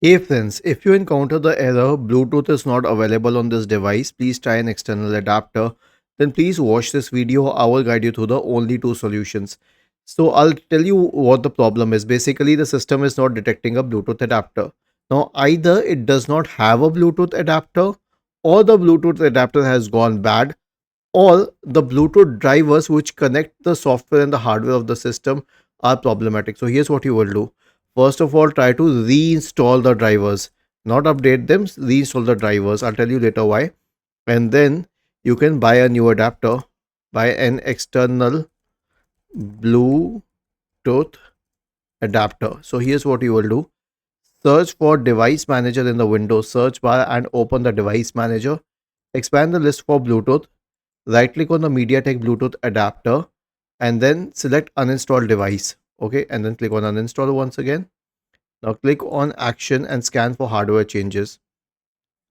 Hey friends, if you encounter the error Bluetooth is not available on this device, please try an external adapter. Then please watch this video. I will guide you through the only two solutions. So I'll tell you what the problem is. Basically, the system is not detecting a Bluetooth adapter. Now, either it does not have a Bluetooth adapter, or the Bluetooth adapter has gone bad, or the Bluetooth drivers which connect the software and the hardware of the system are problematic. So here's what you will do. First of all, try to reinstall the drivers, not update them, reinstall the drivers. I'll tell you later why. And then you can buy a new adapter, buy an external Bluetooth adapter. So here's what you will do. Search for device manager in the Windows search bar and open the device manager. Expand the list for Bluetooth. Right click on the MediaTek Bluetooth adapter and then select uninstall device. Okay, and then click on uninstall once again. Now click on action and scan for hardware changes.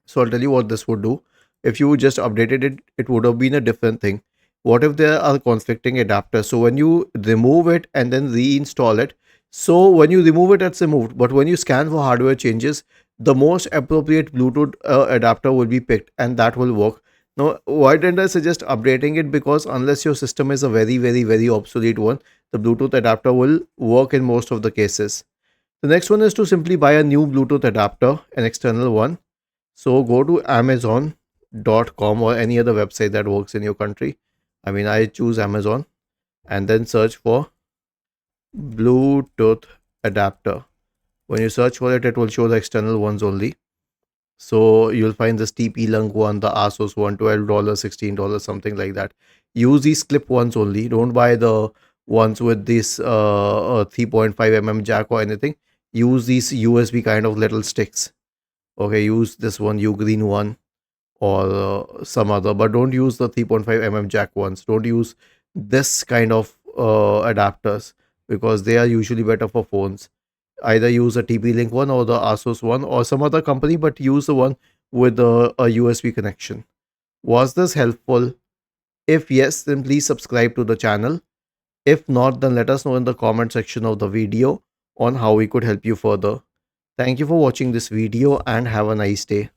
So I'll tell you what this would do. If you just updated it, it would have been a different thing. What if there are conflicting adapters? So when you remove it and then reinstall it, so when you remove it, it's removed. But when you scan for hardware changes, the most appropriate Bluetooth adapter will be picked and that will work. Now, why didn't I suggest updating it? Because unless your system is a very obsolete one, the Bluetooth adapter will work in most of the cases. The next one is to simply buy a new Bluetooth adapter, an external one. So go to amazon.com or any other website that works in your country. I mean, I choose Amazon and then search for Bluetooth adapter. When you search for it, it will show the external ones only. So you'll find this TP-Link one, the Asus one, $12, $16, something like that. Use these clip ones only. Don't buy the ones with this 3.5 jack or anything. Use these USB kind of little sticks. Okay, use this one, Ugreen one, or some other, but don't use the 3.5 jack ones. Don't use this kind of adapters because they are usually better for phones. Either use a TP-Link one or the Asus one or some other company, but use the one with a USB connection. Was this helpful? If yes, then please subscribe to the channel. If not, then let us know in the comment section of the video on how we could help you further. Thank you for watching this video and have a nice day.